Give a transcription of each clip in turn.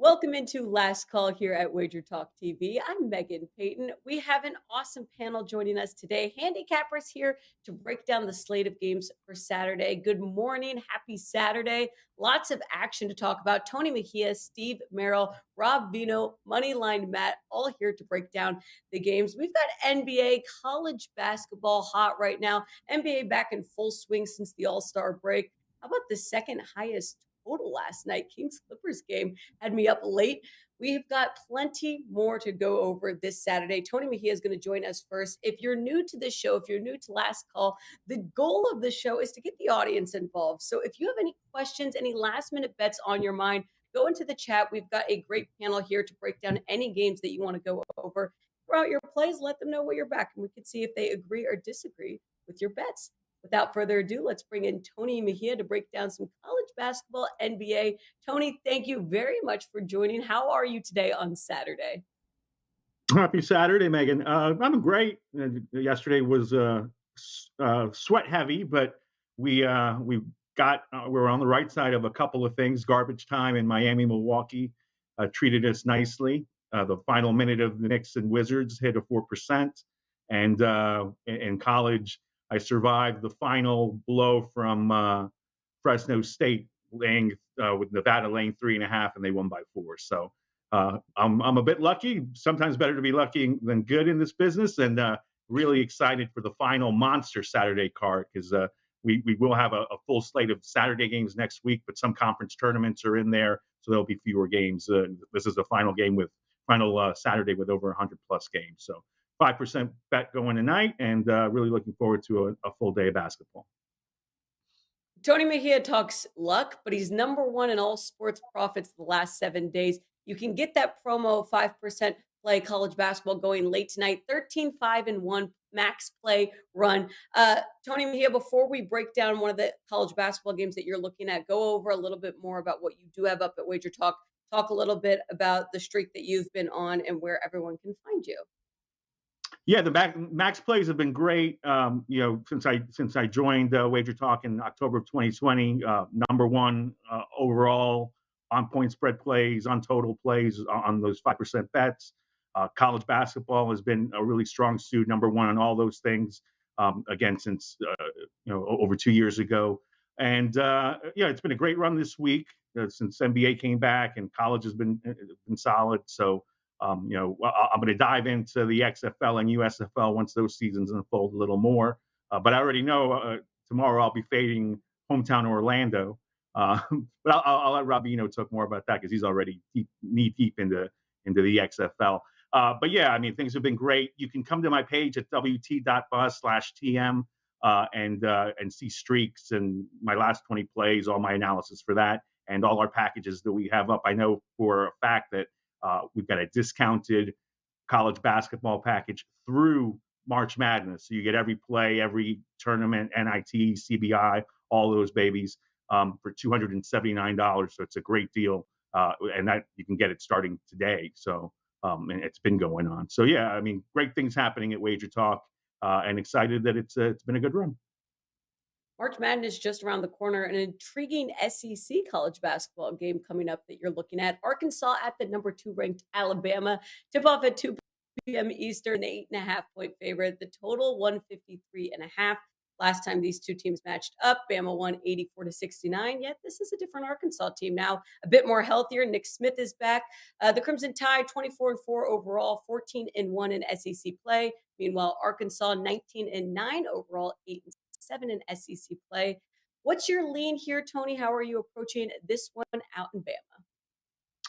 Welcome into Last Call here at WagerTalk TV. I'm Meghan Payton. We have an awesome panel joining us today. Handicappers here to break down the slate of games for Saturday. Good morning. Happy Saturday. Lots of action to talk about. Tony Mejia, Steve Merril, Rob Veno, Moneyline Matt, all here to break down the games. We've got NBA, college basketball hot right now. NBA back in full swing since the All-Star break. How about the second highest total last night? Kings Clippers game had me up late. We've got plenty more to go over this Saturday. Tony Mejia is going to join us first. If you're new to this show, if you're new to Last Call, the goal of the show is to get the audience involved. So if you have any questions, any last minute bets on your mind, go into the chat. We've got a great panel here to break down any games that you want to go over. Throughout your plays, let them know where you're back, and we can see if they agree or disagree with your bets. Without further ado, let's bring in Tony Mejia to break down some college basketball, NBA. Tony, thank you very much for joining. How are you today on Saturday? Happy Saturday, Megan. I'm great. Yesterday was sweat heavy, but we were on the right side of a couple of things. Garbage time in Miami, Milwaukee treated us nicely. The final minute of the Knicks and Wizards hit a 4%, and in college, I survived the final blow from Fresno State with Nevada laying 3.5, and they won by 4. So I'm a bit lucky. Sometimes better to be lucky than good in this business, and really excited for the final monster Saturday card because we will have a full slate of Saturday games next week, but some conference tournaments are in there, so there'll be fewer games. This is the final Saturday with over 100 plus games. So 5% bet going tonight, and really looking forward to a full day of basketball. Tony Mejia talks luck, but he's number one in all sports profits the last 7 days. You can get that promo 5% play college basketball going late tonight, 13-5-1 max play run. Tony Mejia, before we break down one of the college basketball games that you're looking at, go over a little bit more about what you do have up at WagerTalk. Talk a little bit about the streak that you've been on and where everyone can find you. Yeah, the max plays have been great. Since I joined WagerTalk in October of 2020, number one overall on point spread plays, on total plays, on those 5% bets. College basketball has been a really strong suit, number one on all those things. Again, since over 2 years ago, and it's been a great run this week since NBA came back, and college has been solid. So. I'm going to dive into the XFL and USFL once those seasons unfold a little more. But I already know tomorrow I'll be fading hometown Orlando. But I'll let Robino talk more about that because he's already knee deep into the XFL. But yeah, I mean, things have been great. You can come to my page at wt.buzz/TM and see streaks and my last 20 plays, all my analysis for that, and all our packages that we have up. I know for a fact that we've got a discounted college basketball package through March Madness. So you get every play, every tournament, NIT, CBI, all those babies for $279. So it's a great deal. And that you can get it starting today. So and it's been going on. So yeah, I mean, great things happening at WagerTalk and excited that it's been a good run. March Madness just around the corner. An intriguing SEC college basketball game coming up that you're looking at. Arkansas at the number 2 ranked Alabama. Tip off at 2 p.m. Eastern, the 8.5-point favorite. The total 153.5. Last time these two teams matched up, Bama won 84-69. Yet this is a different Arkansas team now, a bit more healthier. Nick Smith is back. The Crimson Tide 24-4 overall, 14-1 in SEC play. Meanwhile, Arkansas 19-9 overall, 8-7 in SEC play. What's your lean here, Tony? How are you approaching this one out in Bama?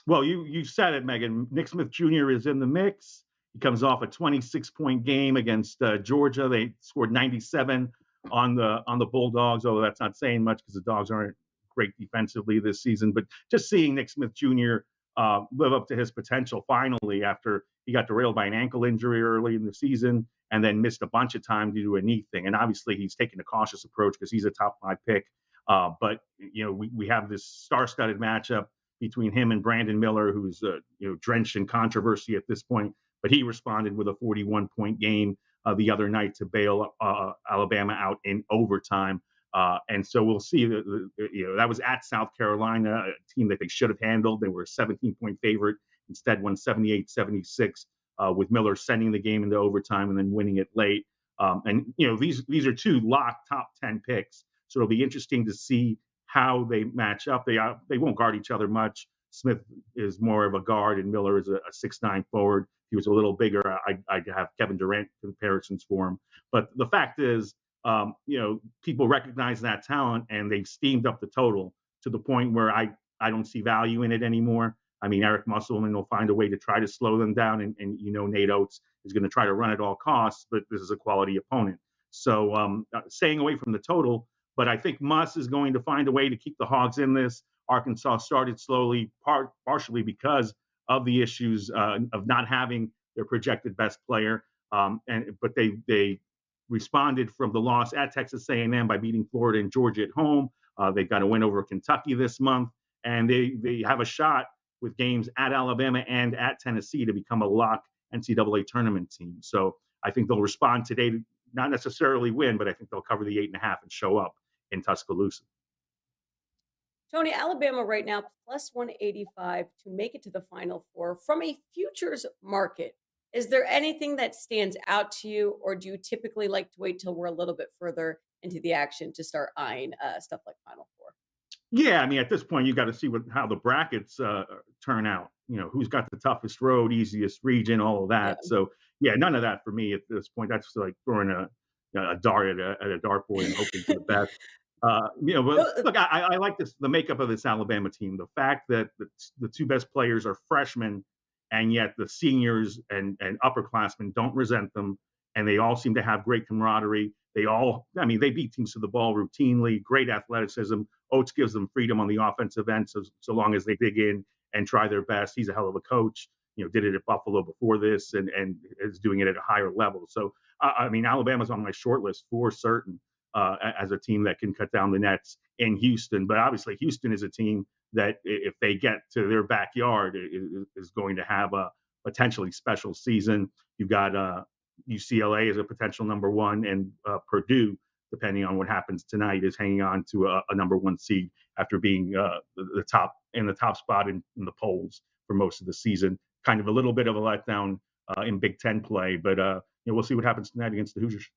Well, you said it, Megan. Nick Smith Jr. is in the mix. He comes off a 26-point game against Georgia. They scored 97 on the Bulldogs, although that's not saying much because the Dogs aren't great defensively this season. But just seeing Nick Smith Jr. Live up to his potential finally after he got derailed by an ankle injury early in the season and then missed a bunch of time due to a knee thing. And obviously he's taking a cautious approach because he's a top 5 pick. But we have this star-studded matchup between him and Brandon Miller, who's drenched in controversy at this point. But he responded with a 41-point game the other night to bail Alabama out in overtime. And so we'll see. That was at South Carolina, a team that they should have handled. They were a 17-point favorite. Instead, won 78-76, with Miller sending the game into overtime and then winning it late. These are two locked top 10 picks. So it'll be interesting to see how they match up. They won't guard each other much. Smith is more of a guard, and Miller is a 6'9" forward. If he was a little bigger, I'd have Kevin Durant comparisons for him. But the fact is, people recognize that talent, and they've steamed up the total to the point where I don't see value in it anymore. I mean, Eric Musselman will find a way to try to slow them down, and Nate Oates is going to try to run at all costs, but this is a quality opponent. So staying away from the total, but I think Muss is going to find a way to keep the Hogs in this. Arkansas started slowly, partially because of the issues of not having their projected best player, but they responded from the loss at Texas A&M by beating Florida and Georgia at home. They've got a win over Kentucky this month, and they have a shot with games at Alabama and at Tennessee to become a lock NCAA tournament team. So I think they'll respond today, to not necessarily win, but I think they'll cover the 8.5 and show up in Tuscaloosa. Tony, Alabama right now plus 185 to make it to the Final Four. From a futures market, is there anything that stands out to you, or do you typically like to wait till we're a little bit further into the action to start eyeing stuff like Final Four? Yeah, I mean, at this point, you got to see how the brackets turn out. Who's got the toughest road, easiest region, all of that. Yeah. So, yeah, none of that for me at this point. That's like throwing a dart at a dartboard and hoping for the best. But look, I like the makeup of this Alabama team. The fact that the two best players are freshmen, and yet the seniors and upperclassmen don't resent them, and they all seem to have great camaraderie. They beat teams to the ball routinely, great athleticism. Oates gives them freedom on the offensive end, so long as they dig in and try their best. He's a hell of a coach. Did it at Buffalo before this, and is doing it at a higher level. So, Alabama's on my short list for certain as a team that can cut down the nets in Houston. But obviously, Houston is a team that, if they get to their backyard, is going to have a potentially special season. You've got UCLA as a potential number one, and Purdue, depending on what happens tonight, is hanging on to a number one seed after being the top spot in the polls for most of the season. Kind of a little bit of a letdown in Big Ten play, but we'll see what happens tonight against the Hoosiers.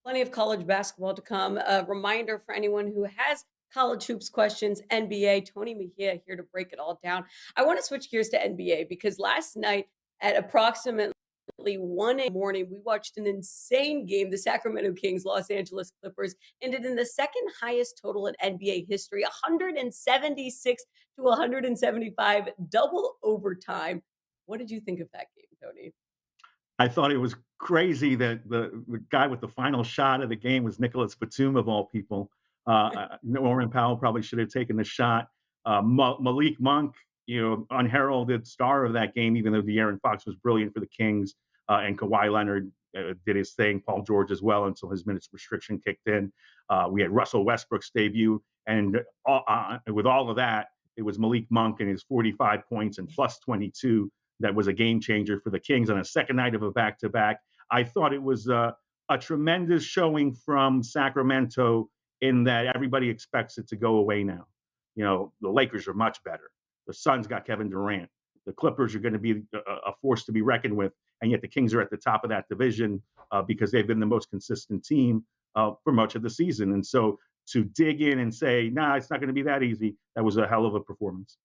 Plenty of college basketball to come. A reminder for anyone who has college hoops questions, NBA, Tony Mejia here to break it all down. I want to switch gears to NBA because last night at approximately 1 a.m, we watched an insane game. The Sacramento Kings, Los Angeles Clippers ended in the second highest total in NBA history, 176 to 175, double overtime. What did you think of that game, Tony? I thought it was crazy that the guy with the final shot of the game was Nicholas Batum, of all people. Norman Powell probably should have taken the shot. Malik Monk, unheralded star of that game, even though De'Aaron Fox was brilliant for the Kings, and Kawhi Leonard did his thing. Paul George as well until his minutes restriction kicked in. We had Russell Westbrook's debut, and with all of that, it was Malik Monk and his 45 points and plus 22 that was a game changer for the Kings on a second night of a back-to-back. I thought it was a tremendous showing from Sacramento in that everybody expects it to go away now. The Lakers are much better. The Suns got Kevin Durant. The Clippers are going to be a force to be reckoned with, and yet the Kings are at the top of that division because they've been the most consistent team for much of the season. And so to dig in and say, nah, it's not going to be that easy, that was a hell of a performance.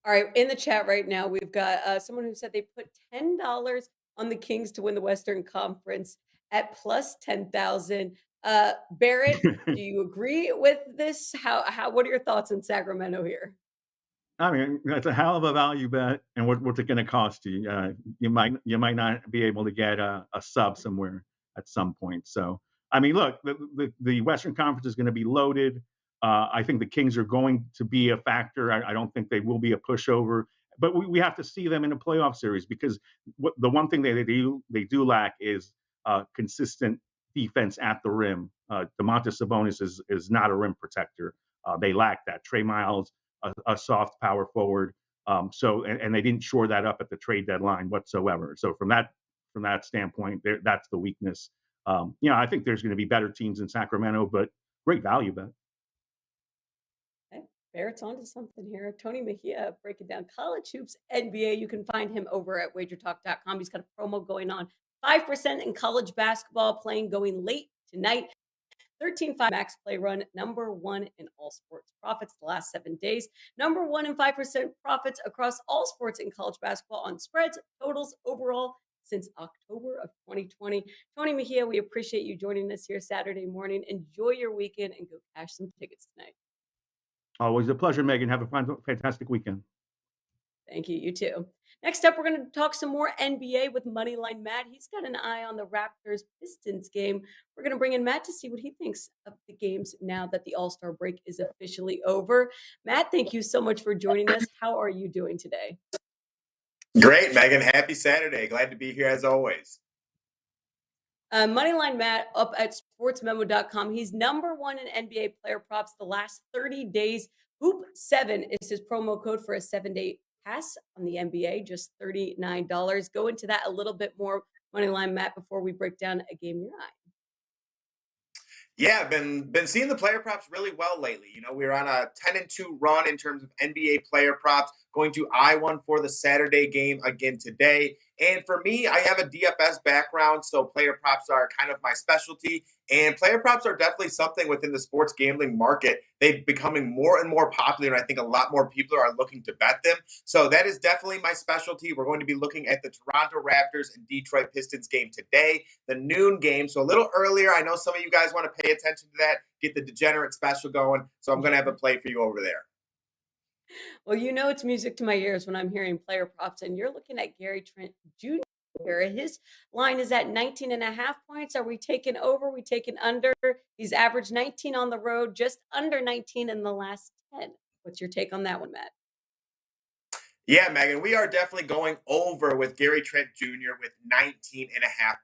All right, in the chat right now, we've got someone who said they put $10 on the Kings to win the Western Conference at plus 10,000. Barrett, do you agree with this? What are your thoughts on Sacramento here? I mean, that's a hell of a value bet, and what's it going to cost you? You might not be able to get a sub somewhere at some point. So, I mean, look, the Western Conference is going to be loaded. I think the Kings are going to be a factor. I don't think they will be a pushover, but we have to see them in a playoff series because the one thing they do lack is consistent defense at the rim. Domantas Sabonis is not a rim protector. They lack that. Trey Miles, a soft power forward. And they didn't shore that up at the trade deadline whatsoever. So from that standpoint, that's the weakness. I think there's going to be better teams in Sacramento, but great value bet. Okay. Barrett's onto something here. Tony Mejia breaking down college hoops, NBA. You can find him over at WagerTalk.com. He's got a promo going on. 5% in college basketball playing going late tonight. 13.5 max play run, number one in all sports profits the last 7 days. Number one in 5% profits across all sports in college basketball on spreads, totals overall since October of 2020. Tony Mejia, we appreciate you joining us here Saturday morning. Enjoy your weekend and go cash some tickets tonight. Always a pleasure, Megan. Have a fantastic weekend. Thank you. You too. Next up, we're going to talk some more NBA with Moneyline Matt. He's got an eye on the Raptors Pistons game. We're going to bring in Matt to see what he thinks of the games now that the All-Star break is officially over. Matt, thank you so much for joining us. How are you doing today? Great, Megan. Happy Saturday. Glad to be here as always. Moneyline Matt up at SportsMemo.com. He's number one in NBA player props the last 30 days. Hoop7 is his promo code for a 7-day pass on the NBA, just $39. Go into that a little bit more, Moneyline Matt, before we break down a game you're eyeing. Yeah, been seeing the player props really well lately. We're on a 10-2 run in terms of NBA player props. Going to eye one for the Saturday game again today. And for me, I have a DFS background, so player props are kind of my specialty. And player props are definitely something within the sports gambling market. They're becoming more and more popular, and I think a lot more people are looking to bet them. So that is definitely my specialty. We're going to be looking at the Toronto Raptors and Detroit Pistons game today, the noon game. So a little earlier. I know some of you guys want to pay attention to that, get the degenerate special going. So I'm going to have a play for you over there. Well, it's music to my ears when I'm hearing player props, and you're looking at Gary Trent Jr. His line is at 19.5 points. Are we taking over? Are we taking under? He's averaged 19 on the road, just under 19 in the last 10. What's your take on that one, Matt? Yeah, Megan, we are definitely going over with Gary Trent Jr. with 19.5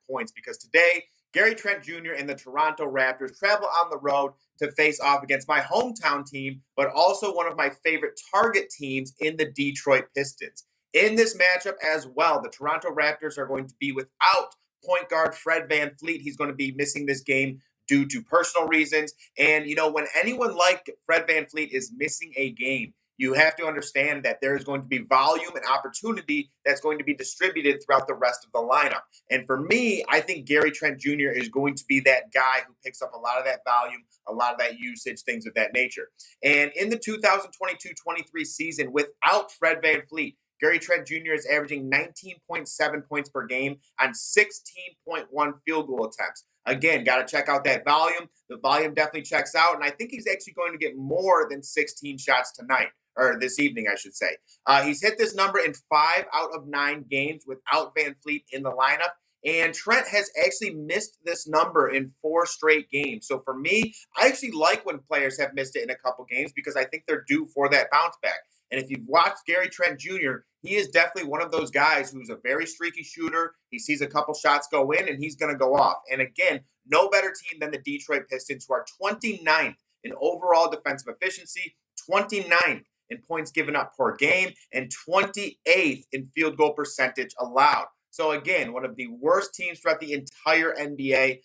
points because today, Gary Trent Jr. and the Toronto Raptors travel on the road to face off against my hometown team, but also one of my favorite target teams in the Detroit Pistons. In this matchup as well, the Toronto Raptors are going to be without point guard Fred VanVleet. He's going to be missing this game due to personal reasons. And, when anyone like Fred VanVleet is missing a game, you have to understand that there is going to be volume and opportunity that's going to be distributed throughout the rest of the lineup. And for me, I think Gary Trent Jr. is going to be that guy who picks up a lot of that volume, a lot of that usage, things of that nature. And in the 2022-23 season, without Fred VanVleet, Gary Trent Jr. is averaging 19.7 points per game on 16.1 field goal attempts. Again, got to check out that volume. The volume definitely checks out, and I think he's actually going to get more than 16 shots tonight, or this evening, I should say. He's hit this number in 5 out of 9 games without VanVleet in the lineup, and Trent has actually missed this number in 4 straight games. So for me, I actually like when players have missed it in a couple games because I think they're due for that bounce back. And if you've watched Gary Trent Jr., he is definitely one of those guys who's a very streaky shooter. He sees a couple shots go in, and he's going to go off. And again, no better team than the Detroit Pistons, who are 29th in overall defensive efficiency, 29th in points given up per game, and 28th in field goal percentage allowed. So again, one of the worst teams throughout the entire NBA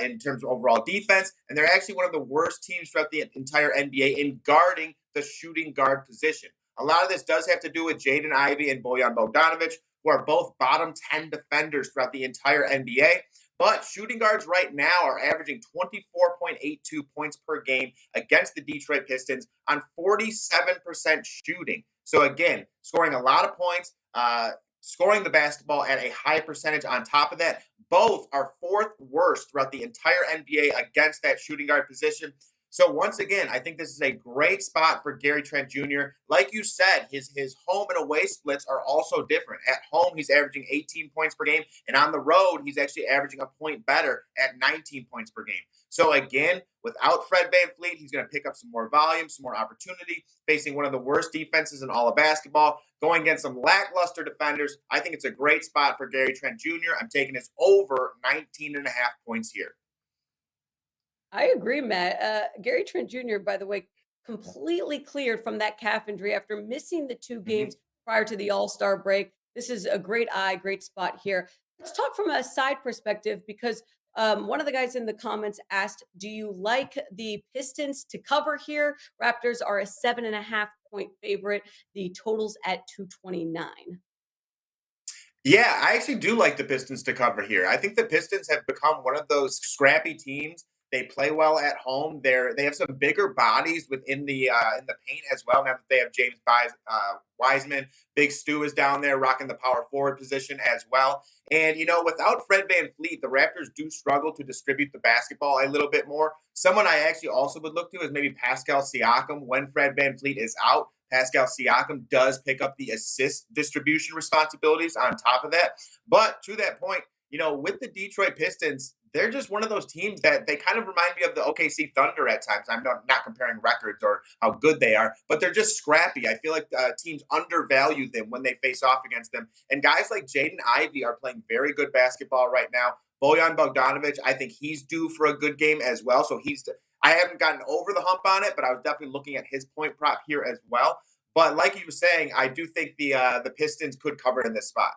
in terms of overall defense, and they're actually one of the worst teams throughout the entire NBA in guarding the shooting guard position. A lot of this does have to do with Jaden Ivey and Bojan Bogdanovic, who are both bottom 10 defenders throughout the entire NBA. But shooting guards right now are averaging 24.82 points per game against the Detroit Pistons on 47% shooting. So again, scoring a lot of points, scoring the basketball at a high percentage on top of that. Both are 4th worst throughout the entire NBA against that shooting guard position. So once again, I think this is a great spot for Gary Trent Jr. Like you said, his home and away splits are also different. At home, he's averaging 18 points per game, and on the road, he's actually averaging a point better at 19 points per game. So again, without Fred VanVleet, he's going to pick up some more volume, some more opportunity, facing one of the worst defenses in all of basketball, going against some lackluster defenders. I think it's a great spot for Gary Trent Jr. I'm taking this over 19.5 points here. I agree, Matt. Gary Trent Jr., by the way, completely cleared from that calf injury after missing the 2 games prior to the All-Star break. This is a great spot here. Let's talk from a side perspective because One of the guys in the comments asked, do you like the Pistons to cover here? Raptors are a 7.5 point favorite. The total's at 229. Yeah, I actually do like the Pistons to cover here. I think the Pistons have become one of those scrappy teams. They play well at home. They have some bigger bodies within the paint as well. Now that they have Wiseman, Big Stu is down there rocking the power forward position as well. And without Fred VanVleet, the Raptors do struggle to distribute the basketball a little bit more. Someone I actually also would look to is maybe Pascal Siakam when Fred VanVleet is out. Pascal Siakam does pick up the assist distribution responsibilities on top of that. But to that point, with the Detroit Pistons, they're just one of those teams that they kind of remind me of the OKC Thunder at times. I'm not comparing records or how good they are, but they're just scrappy. I feel like teams undervalue them when they face off against them. And guys like Jaden Ivey are playing very good basketball right now. Bojan Bogdanovic, I think he's due for a good game as well. So I haven't gotten over the hump on it, but I was definitely looking at his point prop here as well. But like you were saying, I do think the Pistons could cover in this spot.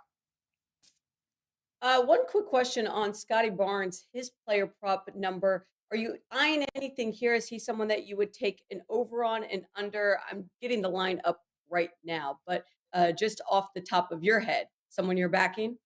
One quick question on Scotty Barnes, his player prop number. Are you eyeing anything here? Is he someone that you would take an over on and under? I'm getting the line up right now, but just off the top of your head, someone you're backing?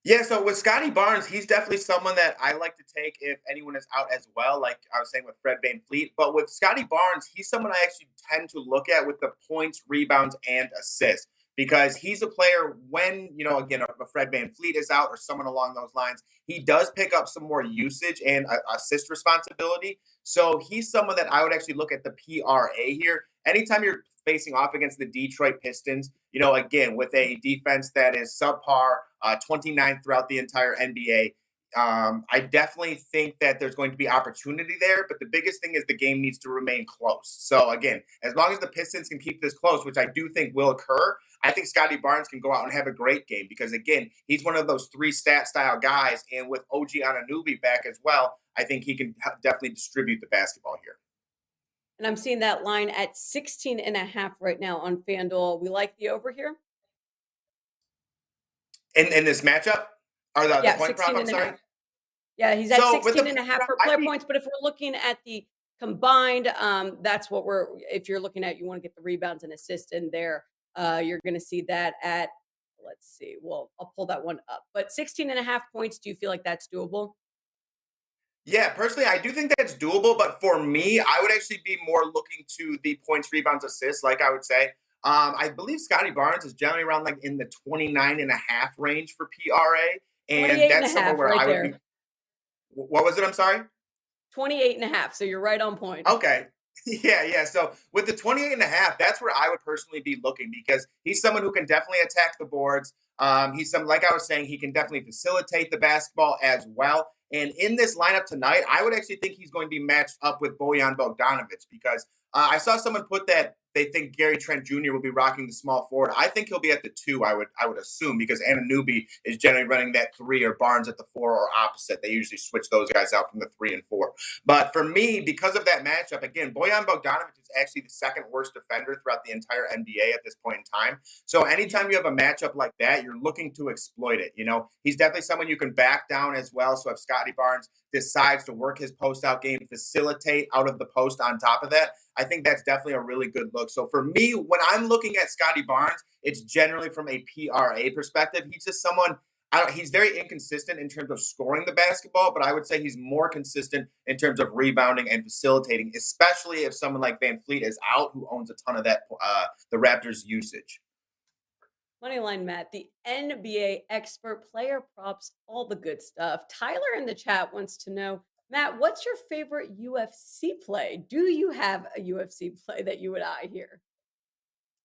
Yeah, so with Scotty Barnes, he's definitely someone that I like to take if anyone is out as well, like I was saying with Fred VanVleet. But with Scotty Barnes, he's someone I actually tend to look at with the points, rebounds, and assists because he's a player when, again, a Fred VanVleet is out or someone along those lines, he does pick up some more usage and assist responsibility. So he's someone that I would actually look at the PRA here. Anytime you're facing off against the Detroit Pistons, again, with a defense that is subpar, 29th throughout the entire NBA. I definitely think that there's going to be opportunity there, but the biggest thing is the game needs to remain close. So again, as long as the Pistons can keep this close, which I do think will occur, I think Scotty Barnes can go out and have a great game because again, he's one of those 3-stat style guys. And with OG Anunoby back as well, I think he can definitely distribute the basketball here. And I'm seeing that line at 16.5 right now on FanDuel. We like the over here. In this matchup? Or the point prop, I'm sorry? Yeah, he's at 16.5 for player points. But if we're looking at the combined, that's what if you're looking at, you want to get the rebounds and assists in there. You're going to see that at, let's see. Well, I'll pull that one up. But 16.5 points, do you feel like that's doable? Yeah, personally, I do think that's doable. But for me, I would actually be more looking to the points, rebounds, assists, like I would say. I believe Scotty Barnes is generally around like in the 29.5 range for PRA. And that's somewhere where I would be. What was it? I'm sorry? 28.5. So you're right on point. Okay. Yeah. So with the 28.5, that's where I would personally be looking because he's someone who can definitely attack the boards. Like I was saying, he can definitely facilitate the basketball as well. And in this lineup tonight, I would actually think he's going to be matched up with Bojan Bogdanovic because I saw someone put that they think Gary Trent Jr. will be rocking the small forward. I think he'll be at the 2, I would assume, because Anunoby is generally running that 3 or Barnes at the 4 or opposite. They usually switch those guys out from the 3 and 4. But for me, because of that matchup, again, Bojan Bogdanovic is actually the second worst defender throughout the entire NBA at this point in time. So anytime you have a matchup like that, you're looking to exploit it. He's definitely someone you can back down as well. So if Scotty Barnes decides to work his post-out game, facilitate out of the post on top of that, I think that's definitely a really good look. So for me, when I'm looking at Scotty Barnes, it's generally from a PRA perspective. He's just someone, he's very inconsistent in terms of scoring the basketball, but I would say he's more consistent in terms of rebounding and facilitating, especially if someone like VanVleet is out, who owns a ton of that, the Raptors' usage. Moneyline Matt, the NBA expert, player props, all the good stuff. Tyler in the chat wants to know, Matt, what's your favorite UFC play? Do you have a UFC play that you would eye here?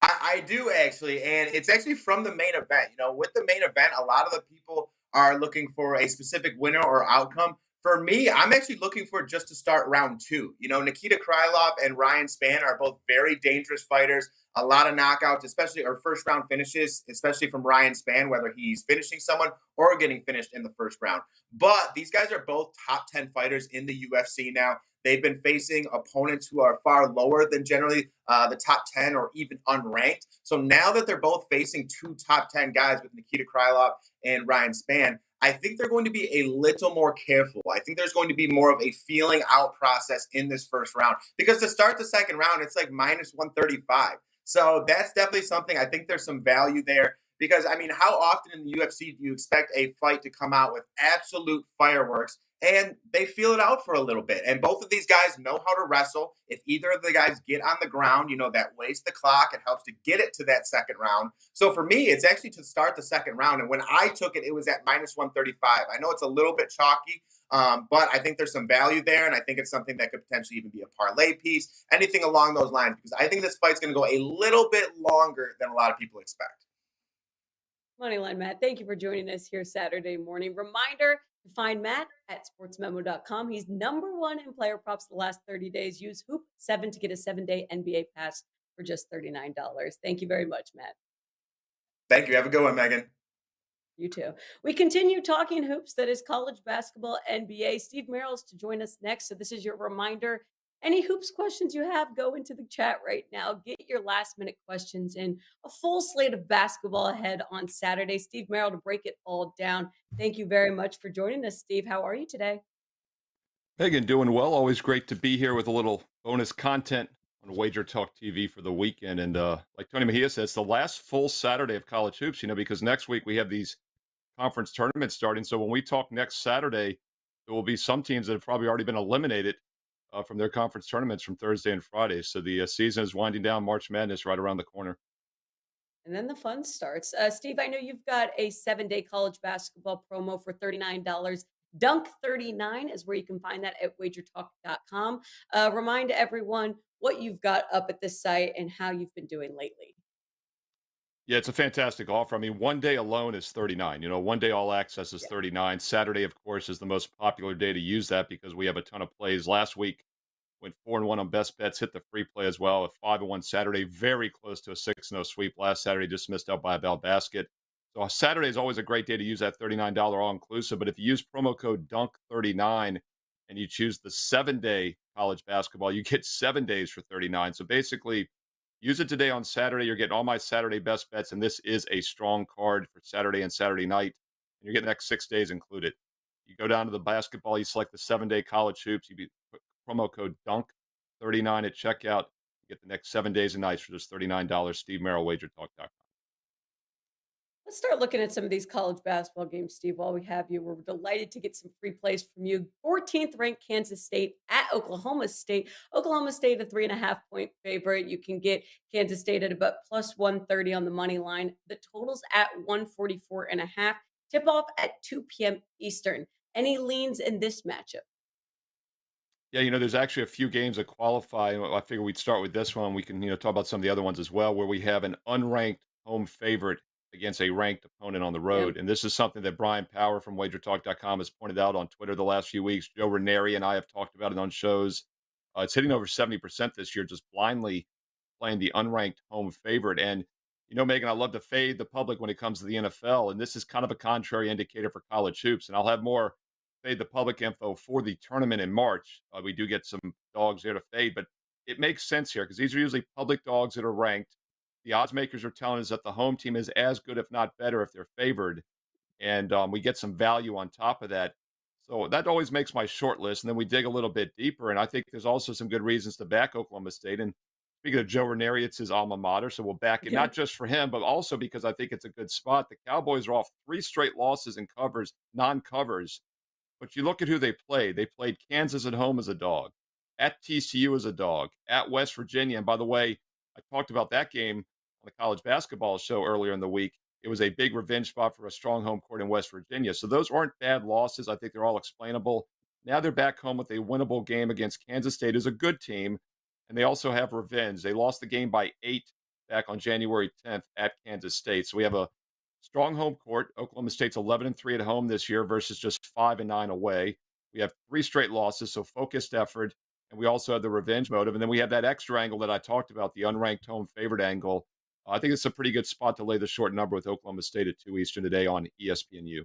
I do actually, and it's actually from the main event. With the main event, a lot of the people are looking for a specific winner or outcome. For me, I'm actually looking for just to start round 2. Nikita Krylov and Ryan Spann are both very dangerous fighters. A lot of knockouts, especially or first round finishes, especially from Ryan Spann, whether he's finishing someone or getting finished in the first round. But these guys are both top 10 fighters in the UFC now. They've been facing opponents who are far lower than generally the top 10 or even unranked. So now that they're both facing 2 top 10 guys with Nikita Krylov and Ryan Spann, I think they're going to be a little more careful. I think there's going to be more of a feeling out process in this first round, because to start the second round, it's like minus 135. So that's definitely something. I think there's some value there, because, I mean, how often in the UFC do you expect a fight to come out with absolute fireworks and they feel it out for a little bit? And both of these guys know how to wrestle. If either of the guys get on the ground, that wastes the clock. It helps to get it to that second round. So for me, it's actually to start the second round. And when I took it, it was at minus 135. I know it's a little bit chalky, but I think there's some value there. And I think it's something that could potentially even be a parlay piece, anything along those lines, because I think this fight's going to go a little bit longer than a lot of people expect. Moneyline Matt, thank you for joining us here Saturday morning. Reminder to find Matt at sportsmemo.com. He's #1 in player props the last 30 days. Use Hoop7 to get a 7-day NBA pass for just $39. Thank you very much, Matt. Thank you. Have a good one, Megan. You too. We continue talking hoops. That is college basketball, NBA. Steve Merril is to join us next. So this is your reminder. Any hoops questions you have, go into the chat right now. Get your last minute questions in. A full slate of basketball ahead on Saturday. Steve Merril to break it all down. Thank you very much for joining us, Steve. How are you today? Megan, doing well. Always great to be here with a little bonus content on Wager Talk TV for the weekend. And like Tony Mejia says, it's the last full Saturday of college hoops, because next week we have these conference tournaments starting. So when we talk next Saturday, there will be some teams that have probably already been eliminated from their conference tournaments from Thursday and Friday. So the season is winding down. March Madness right around the corner. And then the fun starts. Steve, I know you've got a 7-day college basketball promo for $39. Dunk 39 is where you can find that at WagerTalk.com. Remind everyone what you've got up at this site and how you've been doing lately. Yeah, it's a fantastic offer. I mean, one day alone is 39. One day all access is 39. Saturday, of course, is the most popular day to use that because we have a ton of plays. Last week went 4-1 on best bets, hit the free play as well. A 5-1 Saturday, very close to a 6-0 sweep. Last Saturday, just missed out by a bell basket. So Saturday is always a great day to use that $39 all inclusive. But if you use promo code DUNK39 and you choose the 7-day college basketball, you get 7 days for 39. So basically, use it today on Saturday. You're getting all my Saturday best bets, and this is a strong card for Saturday and Saturday night. And you're getting the next 6 days included. You go down to the basketball, you select the 7-day college hoops, you put promo code DUNK39 at checkout. You get the next 7 days and nights for just $39. Steve Merril, WagerTalk.com. Let's start looking at some of these college basketball games, Steve. While we have you, we're delighted to get some free plays from you. 14th ranked Kansas State at Oklahoma State. Oklahoma State, a 3.5-point favorite. You can get Kansas State at about plus 130 on the money line. The total's at 144.5. Tip off at 2 p.m. Eastern. Any leans in this matchup? Yeah, there's actually a few games that qualify. I figure we'd start with this one. We can, talk about some of the other ones as well, where we have an unranked home favorite against a ranked opponent on the road. And this is something that Brian Power from WagerTalk.com has pointed out on Twitter the last few weeks. Joe Ranieri and I have talked about it on shows. It's hitting over 70% this year, just blindly playing the unranked home favorite. And, Megan, I love to fade the public when it comes to the NFL. And this is kind of a contrary indicator for college hoops. And I'll have more fade the public info for the tournament in March. We do get some dogs there to fade, but it makes sense here because these are usually public dogs that are ranked. The odds makers are telling us that the home team is as good, if not better, if they're favored. And we get some value on top of that. So that always makes my short list. And then we dig a little bit deeper. And I think there's also some good reasons to back Oklahoma State. And speaking of Joe Ranieri, it's his alma mater. So we'll back it, not just for him, but also because I think it's a good spot. The Cowboys are off 3 straight losses in covers, non-covers. But you look at who they played. They played Kansas at home as a dog, at TCU as a dog, at West Virginia. And by the way, I talked about that game on the college basketball show earlier in the week. It was a big revenge spot for a strong home court in West Virginia. So those aren't bad losses. I think they're all explainable. Now they're back home with a winnable game against Kansas State, who's a good team. And they also have revenge. They lost the game by 8 back on January 10th at Kansas State. So we have a strong home court. Oklahoma State's 11-3 at home this year versus just 5-9 away. We have 3 straight losses, so focused effort. And we also have the revenge motive. And then we have that extra angle that I talked about, the unranked home favorite angle. I think it's a pretty good spot to lay the short number with Oklahoma State at 2 Eastern today on ESPNU.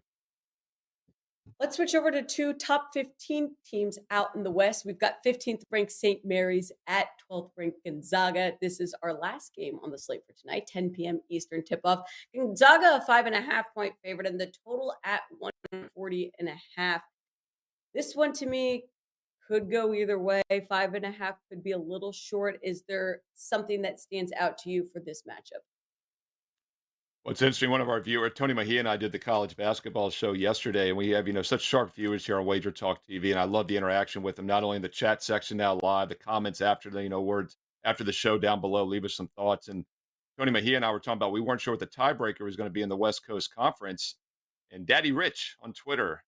Let's switch over to two top 15 teams out in the West. We've got 15th ranked St. Mary's at 12th ranked Gonzaga. This is our last game on the slate for tonight, 10 p.m. Eastern tip off. Gonzaga, a 5.5 point favorite, and the total at 140.5. This one to me could go either way. 5.5 could be a little short. Is there something that stands out to you for this matchup? Well, it's interesting. One of our viewers, Tony Mejia, and I did the college basketball show yesterday, and we have such sharp viewers here on Wager Talk TV, and I love the interaction with them. Not only in the chat section now live, the comments after the words after the show down below, leave us some thoughts. And Tony Mejia and I were talking about we weren't sure what the tiebreaker was going to be in the West Coast Conference, and Daddy Rich on Twitter,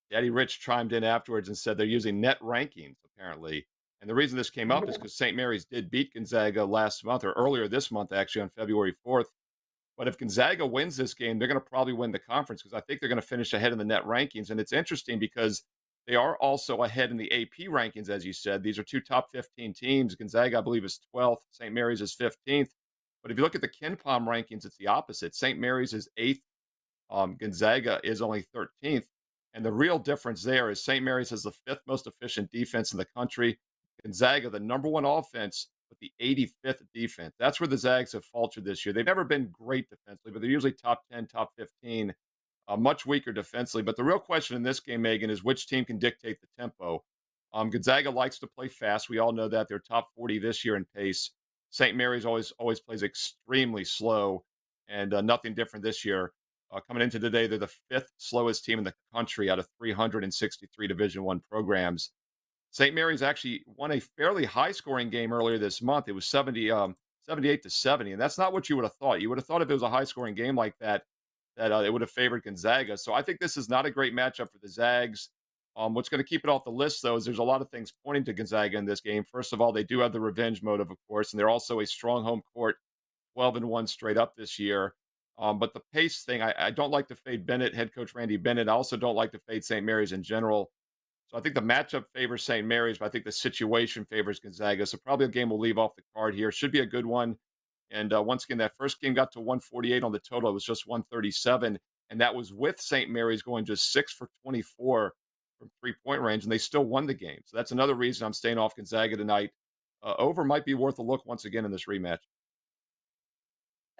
Daddy Rich chimed in afterwards and said they're using net rankings apparently. And the reason this came up is because St. Mary's did beat Gonzaga last month or earlier this month, actually on February 4th. But if Gonzaga wins this game, they're going to probably win the conference because I think they're going to finish ahead in the net rankings. And it's interesting because they are also ahead in the AP rankings, as you said. These are two top 15 teams. Gonzaga, I believe, is 12th. St. Mary's is 15th. But if you look at the KenPom rankings, it's the opposite. St. Mary's is 8th. Gonzaga is only 13th. And the real difference there is St. Mary's has the 5th most efficient defense in the country. Gonzaga, the number one offense, with the 85th defense. That's where the Zags have faltered this year. They've never been great defensively, but they're usually top 10, top 15, much weaker defensively. But the real question in this game, Megan, is which team can dictate the tempo. Gonzaga likes to play fast. We all know that. They're top 40 this year in pace. St. Mary's always plays extremely slow, and nothing different this year. Coming into today, they're the 5th slowest team in the country out of 363 Division I programs. St. Mary's actually won a fairly high-scoring game earlier this month. It was 78-70, and that's not what you would have thought. You would have thought if it was a high-scoring game like that, that it would have favored Gonzaga. So I think this is not a great matchup for the Zags. What's going to keep it off the list, though, is there's a lot of things pointing to Gonzaga in this game. First of all, they do have the revenge motive, of course, and they're also a strong home court, 12-1 straight up this year. But the pace thing, I don't like to fade Bennett, head coach Randy Bennett. I also don't like to fade St. Mary's in general. So I think the matchup favors St. Mary's, but I think the situation favors Gonzaga. So probably a game we'll leave off the card here. Should be a good one. And once again, that first game got to 148 on the total. It was just 137. And that was with St. Mary's going just 6 for 24 from three-point range, and they still won the game. So that's another reason I'm staying off Gonzaga tonight. Over might be worth a look once again in this rematch.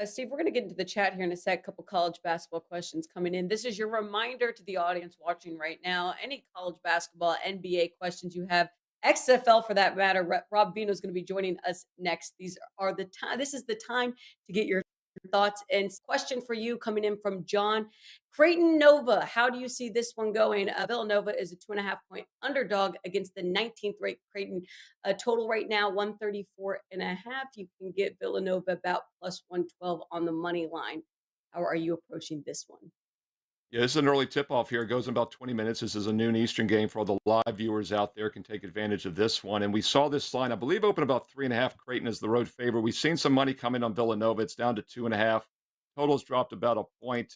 Steve, we're going to get into the chat here in a sec. A couple college basketball questions coming in. This is your reminder to the audience watching right now. Any college basketball, NBA questions you have, XFL for that matter. Rob Veno is going to be joining us next. These are the time. This is the time to get your thoughts. And question for you coming in from John. Creighton Nova, how do you see this one going? Villanova is a 2.5-point underdog against the 19th ranked Creighton. Total right now 134.5. You can get Villanova about plus 112 on the money line. How are you approaching this one? Yeah, this is an early tip-off here. It goes in about 20 minutes. This is a noon Eastern game for all the live viewers out there can take advantage of this one. And we saw this line, I believe, open about 3.5. Creighton is the road favorite. We've seen some money come in on Villanova. It's down to 2.5. Totals dropped about a point.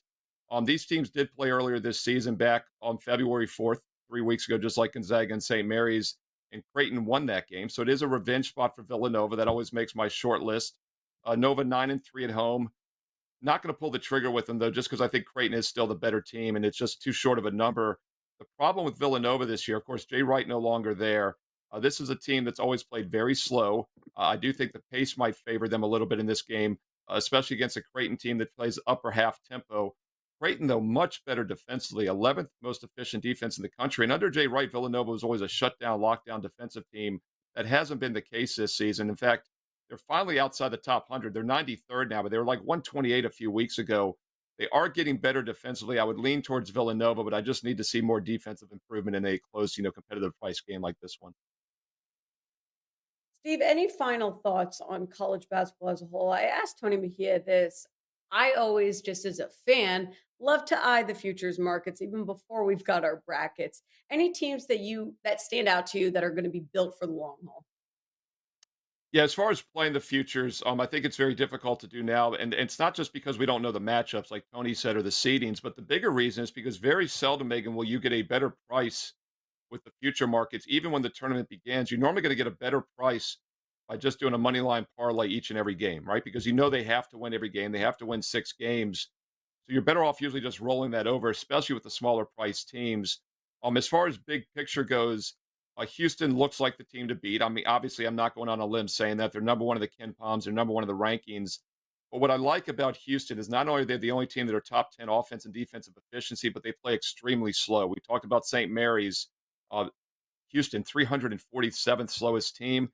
These teams did play earlier this season back on February 4th, 3 weeks ago, just like Gonzaga and St. Mary's. And Creighton won that game. So it is a revenge spot for Villanova. That always makes my short list. Nova 9-3 at home. Not going to pull the trigger with them, though, just because I think Creighton is still the better team, and it's just too short of a number. The problem with Villanova this year, of course, Jay Wright no longer there. This is a team that's always played very slow. I do think the pace might favor them a little bit in this game, especially against a Creighton team that plays upper half tempo. Creighton, though, much better defensively, 11th most efficient defense in the country. And under Jay Wright, Villanova was always a shutdown, lockdown defensive team. That hasn't been the case this season. In fact, they're finally outside the top 100. They're 93rd now, but they were like 128 a few weeks ago. They are getting better defensively. I would lean towards Villanova, but I just need to see more defensive improvement in a close, competitive price game like this one. Steve, any final thoughts on college basketball as a whole? I asked Tony Mejia this. I always, just as a fan, love to eye the futures markets even before we've got our brackets. Any teams that stand out to you that are going to be built for the long haul? Yeah, as far as playing the futures, I think it's very difficult to do now. And it's not just because we don't know the matchups, like Tony said, or the seedings, but the bigger reason is because very seldom, Megan, will you get a better price with the future markets. Even when the tournament begins, you're normally going to get a better price by just doing a money line parlay each and every game, right? Because they have to win every game. They have to win 6 games. So you're better off usually just rolling that over, especially with the smaller price teams. As far as big picture goes, Houston looks like the team to beat. I mean, obviously, I'm not going on a limb saying that they're number one of the Ken Palms, they're number one of the rankings. But what I like about Houston is not only are they the only team that are top 10 offense and defensive efficiency, but they play extremely slow. We talked about St. Mary's, uh, Houston, 347th slowest team.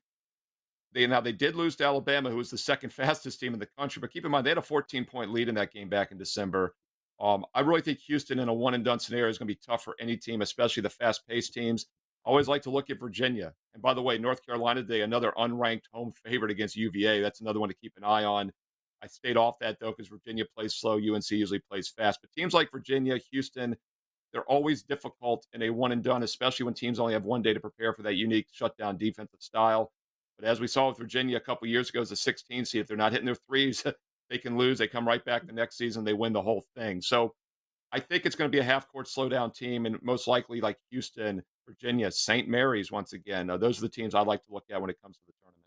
They did lose to Alabama, who was the second fastest team in the country. But keep in mind, they had a 14-point lead in that game back in December. I really think Houston in a one-and-done scenario is going to be tough for any team, especially the fast-paced teams. I always like to look at Virginia. And by the way, North Carolina today, another unranked home favorite against UVA. That's another one to keep an eye on. I stayed off that, though, because Virginia plays slow. UNC usually plays fast. But teams like Virginia, Houston, they're always difficult in a one-and-done, especially when teams only have one day to prepare for that unique shutdown defensive style. But as we saw with Virginia a couple years ago as a 16 seed, if they're not hitting their threes, they can lose. They come right back the next season. They win the whole thing. So I think it's going to be a half-court slowdown team, and most likely like Houston, Virginia, St. Mary's once again. Those are the teams I'd like to look at when it comes to the tournament.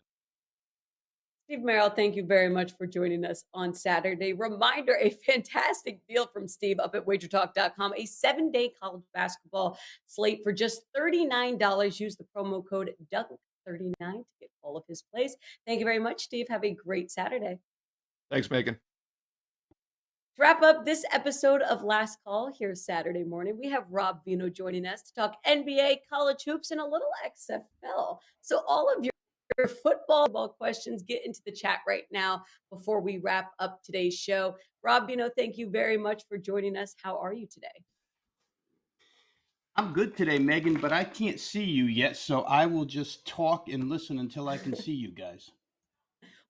Steve Merril, thank you very much for joining us on Saturday. Reminder, a fantastic deal from Steve up at WagerTalk.com, a 7-day college basketball slate for just $39. Use the promo code DUNK39 to get all of his plays. Thank you very much, Steve. Have a great Saturday. Thanks, Megan. To wrap up this episode of Last Call here Saturday morning, we have Rob Veno joining us to talk NBA, college hoops, and a little XFL. So all of your football questions, get into the chat right now before we wrap up today's show. Rob Veno, thank you very much for joining us. How are you today? I'm good today, Megan, but I can't see you yet, so I will just talk and listen until I can see you guys.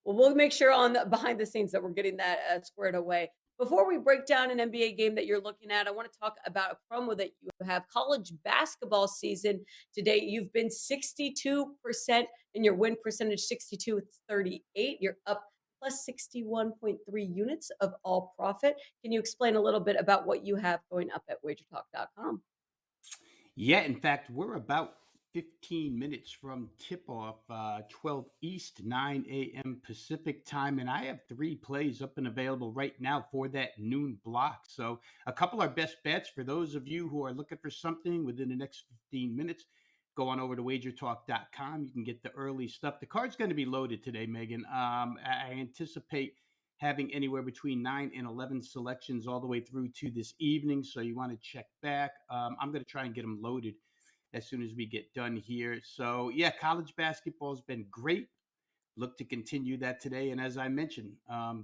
Well, we'll make sure on the behind the scenes that we're getting that squared away. Before we break down an NBA game that you're looking at, I want to talk about a promo that you have. College basketball season today, you've been 62% and your win percentage 62-38. You're up plus 61.3 units of all profit. Can you explain a little bit about what you have going up at WagerTalk.com? Yeah, in fact, we're about 15 minutes from tip-off, 12 East, 9 a.m. Pacific time, and I have 3 plays up and available right now for that noon block. So a couple of best bets for those of you who are looking for something within the next 15 minutes. Go on over to WagerTalk.com. You can get the early stuff. The card's going to be loaded today, Megan. I anticipate having anywhere between 9 and 11 selections all the way through to this evening. So you want to check back. I'm going to try and get them loaded as soon as we get done here. So yeah, college basketball has been great. Look to continue that today. And as I mentioned,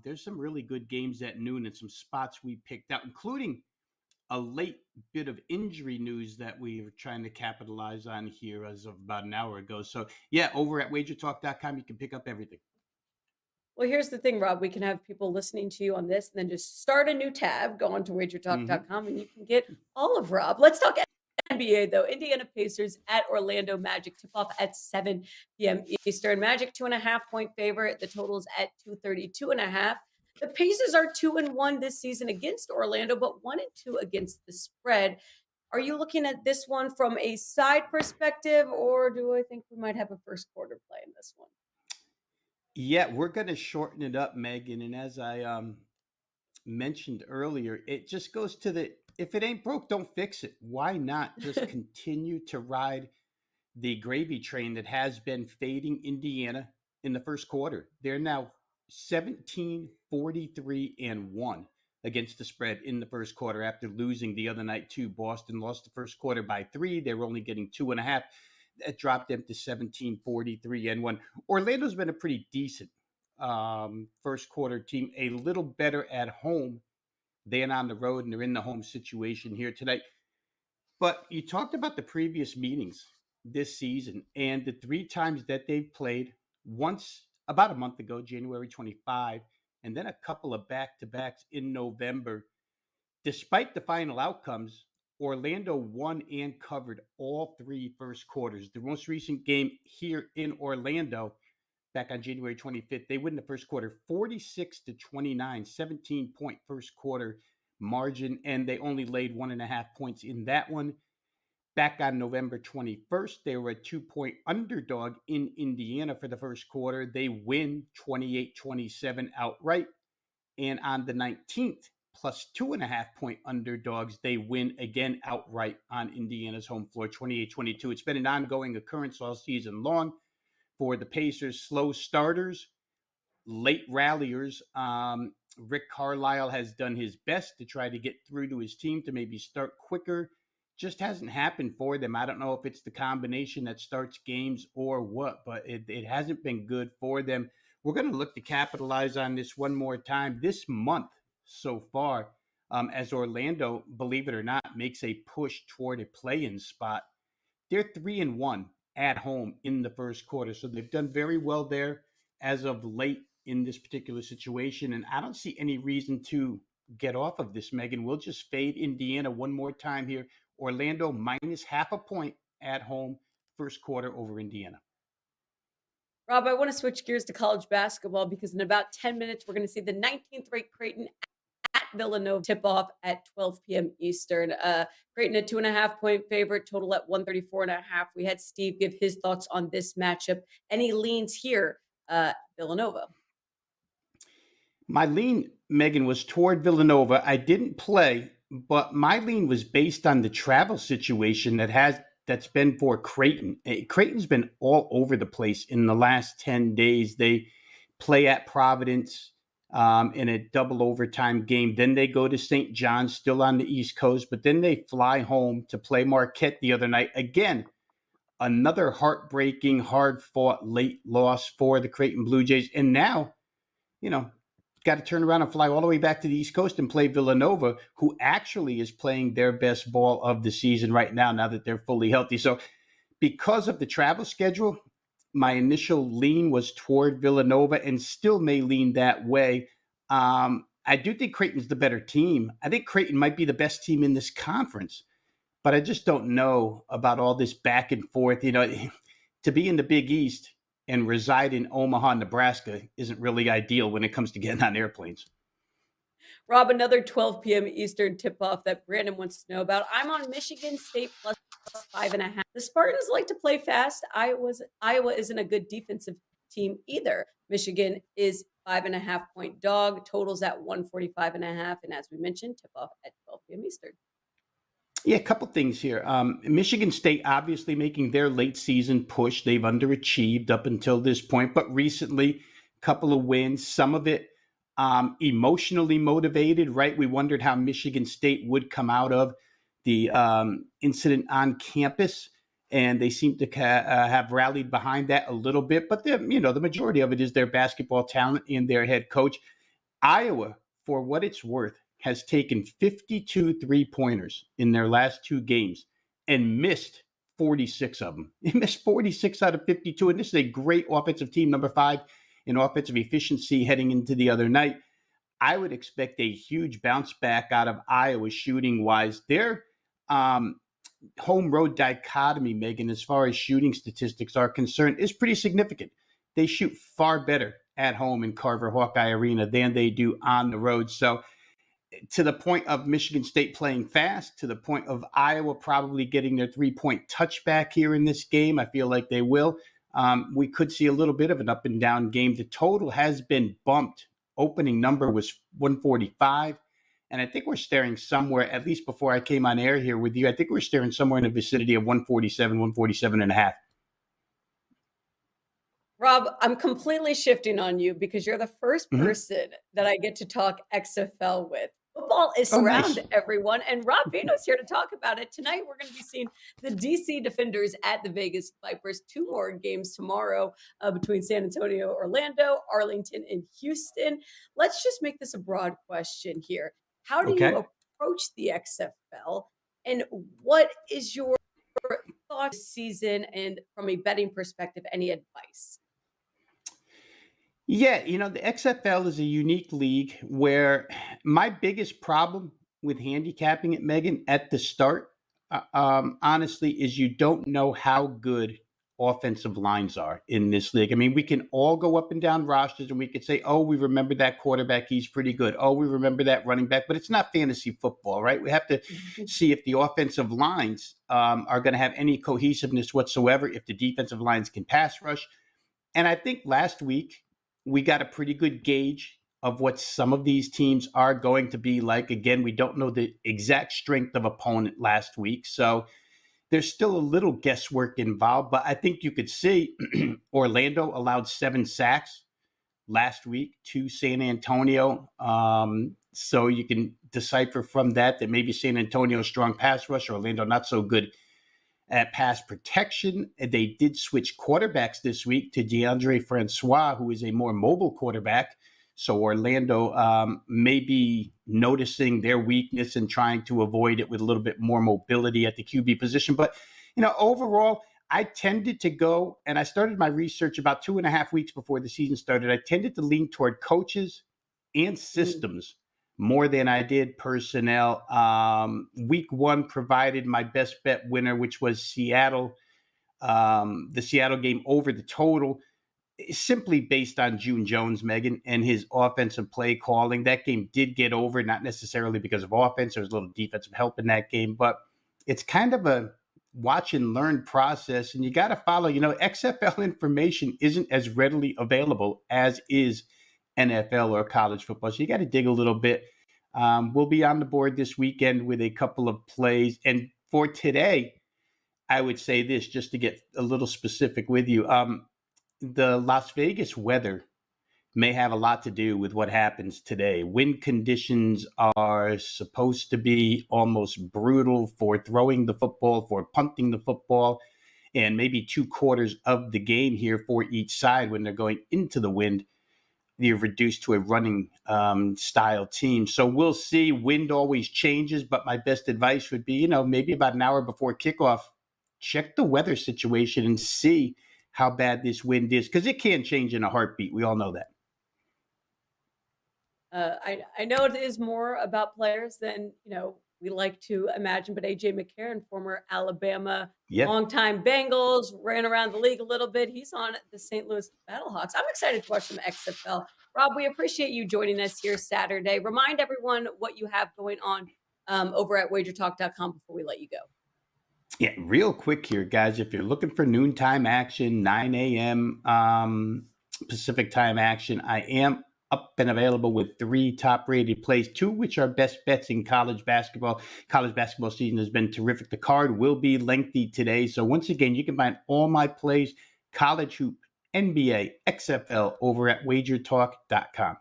there's some really good games at noon and some spots we picked out, including a late bit of injury news that we were trying to capitalize on here as of about an hour ago. So yeah, over at WagerTalk.com, you can pick up everything. Well, here's the thing, Rob. We can have people listening to you on this and then just start a new tab, go on to WagerTalk.com, and you can get all of Rob. Let's talk NBA, though. Indiana Pacers at Orlando Magic. Tip-off at 7 p.m. Eastern. Magic 2.5-point favorite. The total's at 232.5. The Pacers are 2-1 this season against Orlando, but 1-2 against the spread. Are you looking at this one from a side perspective, or do I think we might have a first quarter play in this one? Yeah, we're going to shorten it up, Megan. And as I mentioned earlier, it just goes to the, if it ain't broke, don't fix it. Why not just continue to ride the gravy train that has been fading Indiana in the first quarter? They're now 17-43-1 against the spread in the first quarter after losing the other night to Boston. Lost the first quarter by 3. They were only getting 2.5. That dropped them to 17-43-1. Orlando's been a pretty decent first quarter team, a little better at home than on the road, and they're in the home situation here tonight. But you talked about the previous meetings this season and the 3 times that they've played, once about a month ago, January 25, and then a couple of back-to-backs in November. Despite the final outcomes, Orlando won and covered all 3 first quarters. The most recent game here in Orlando, back on January 25th, they win the first quarter 46-29, 17-point first quarter margin, and they only laid 1.5 points in that one. Back on November 21st, they were a 2-point underdog in Indiana for the first quarter. They win 28-27 outright. And on the 19th, plus 2.5-point underdogs. They win again outright on Indiana's home floor, 28-22. It's been an ongoing occurrence all season long for the Pacers. Slow starters, late ralliers. Rick Carlisle has done his best to try to get through to his team to maybe start quicker. Just hasn't happened for them. I don't know if it's the combination that starts games or what, but it hasn't been good for them. We're going to look to capitalize on this one more time this month so far, as Orlando, believe it or not, makes a push toward a play-in spot. They're 3-1 at home in the first quarter, so they've done very well there as of late in this particular situation, and I don't see any reason to get off of this, Megan. We'll just fade Indiana one more time here. Orlando minus 0.5 point at home, first quarter over Indiana. Rob, I want to switch gears to college basketball because in about 10 minutes, we're going to see the 19th ranked Creighton at Villanova tip off at 12 p.m. Eastern. Creighton a 2.5-point favorite, total at 134.5. We had Steve give his thoughts on this matchup. Any leans here, Villanova? My lean, Megan, was toward Villanova. I didn't play, but my lean was based on the travel situation that's been for Creighton. Creighton's been all over the place in the last 10 days. They play at Providence in a double overtime game. Then they go to St. John's, still on the East Coast, but then they fly home to play Marquette the other night. Again, another heartbreaking, hard-fought late loss for the Creighton Blue Jays. And now, got to turn around and fly all the way back to the East Coast and play Villanova, who actually is playing their best ball of the season right now that they're fully healthy. So because of the travel schedule, my initial lean was toward Villanova and still may lean that way. I do think Creighton's the better team. I think Creighton might be the best team in this conference, but I just don't know about all this back and forth. To be in the Big East and reside in Omaha, Nebraska isn't really ideal when it comes to getting on airplanes. Rob, another 12 p.m. Eastern tip-off that Brandon wants to know about. I'm on Michigan State plus 5.5. The Spartans like to play fast. Iowa isn't a good defensive team either. Michigan is 5.5-point dog. Totals at 145.5. And as we mentioned, tip-off at 12 p.m. Eastern. Yeah, a couple things here. Michigan State obviously making their late season push. They've underachieved up until this point, but recently, a couple of wins, some of it emotionally motivated, right? We wondered how Michigan State would come out of the incident on campus, and they seem to have rallied behind that a little bit. But the majority of it is their basketball talent and their head coach. Iowa, for what it's worth, has taken 52 three-pointers in their last two games and missed 46 of them. They missed 46 out of 52, and this is a great offensive team, number 5 in offensive efficiency heading into the other night. I would expect a huge bounce back out of Iowa shooting-wise. Their home-road dichotomy, Megan, as far as shooting statistics are concerned, is pretty significant. They shoot far better at home in Carver Hawkeye Arena than they do on the road. So to the point of Michigan State playing fast, to the point of Iowa probably getting their 3-point touchback here in this game, I feel like they will. We could see a little bit of an up and down game. The total has been bumped. Opening number was 145. And I think we're staring somewhere, at least before I came on air here with you, I think we're staring somewhere in the vicinity of 147, 147.5. Rob, I'm completely shifting on you because you're the first person that I get to talk XFL with. Football is around, everyone. And Rob Veno's here to talk about it. Tonight, we're going to be seeing the DC Defenders at the Vegas Vipers. 2 more games tomorrow between San Antonio, Orlando, Arlington, and Houston. Let's just make this a broad question here. How do you approach the XFL? And what is your thought this season? And from a betting perspective, any advice? Yeah, the XFL is a unique league where my biggest problem with handicapping it, Megan, at the start, honestly, is you don't know how good offensive lines are in this league. I mean, we can all go up and down rosters and we could say, oh, we remember that quarterback, he's pretty good. Oh, we remember that running back, but it's not fantasy football, right? We have to see if the offensive lines are going to have any cohesiveness whatsoever, if the defensive lines can pass rush. And I think last week, we got a pretty good gauge of what some of these teams are going to be like. Again, we don't know the exact strength of opponent last week, so there's still a little guesswork involved, but I think you could see Orlando allowed 7 sacks last week to San Antonio. So you can decipher from that maybe San Antonio strong pass rush, Orlando not so good at pass protection. They did switch quarterbacks this week to DeAndre Francois, who is a more mobile quarterback. So Orlando may be noticing their weakness and trying to avoid it with a little bit more mobility at the QB position. But, overall, I tended to go, and I started my research about 2.5 weeks before the season started. I tended to lean toward coaches and systems more than I did personnel. Week 1 provided my best bet winner, which was Seattle, the Seattle game over the total, simply based on June Jones, Meghan, and his offensive play calling. That game did get over, not necessarily because of offense. There was a little defensive help in that game, but it's kind of a watch and learn process, and you got to follow. XFL information isn't as readily available as is NFL or college football, so you got to dig a little bit. We'll be on the board this weekend with a couple of plays, and for today, I would say this just to get a little specific with you. The Las Vegas weather may have a lot to do with what happens today. Wind conditions are supposed to be almost brutal for throwing the football, for punting the football, and maybe 2/4 of the game here for each side when they're going into the wind. You're reduced to a running style team. So we'll see. Wind always changes, but my best advice would be, maybe about an hour before kickoff, check the weather situation and see how bad this wind is, because it can change in a heartbeat. We all know that. I know it is more about players than we like to imagine, but AJ McCarron, former Alabama, longtime Bengals, ran around the league a little bit. He's on the St. Louis Battlehawks. I'm excited to watch some XFL. Rob, we appreciate you joining us here Saturday. Remind everyone what you have going on over at WagerTalk.com before we let you go. Yeah, real quick here, guys. If you're looking for noontime action, 9 a.m. Pacific time action, I am up and available with 3 top-rated plays, 2 which are best bets in college basketball. College basketball season has been terrific. The card will be lengthy today. So once again, you can find all my plays, college hoop, NBA, XFL, over at WagerTalk.com.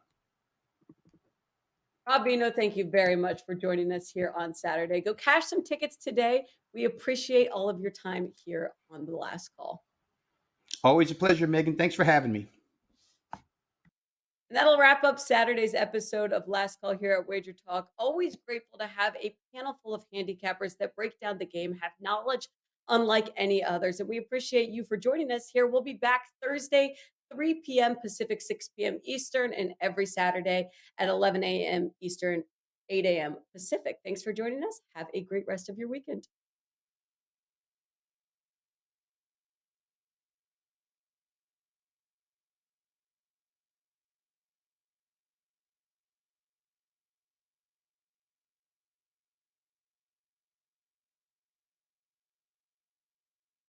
Rob Veno, thank you very much for joining us here on Saturday. Go cash some tickets today. We appreciate all of your time here on The Last Call. Always a pleasure, Meghan. Thanks for having me. And that'll wrap up Saturday's episode of Last Call here at Wager Talk. Always grateful to have a panel full of handicappers that break down the game, have knowledge unlike any others. And we appreciate you for joining us here. We'll be back Thursday, 3 p.m. Pacific, 6 p.m. Eastern, and every Saturday at 11 a.m. Eastern, 8 a.m. Pacific. Thanks for joining us. Have a great rest of your weekend.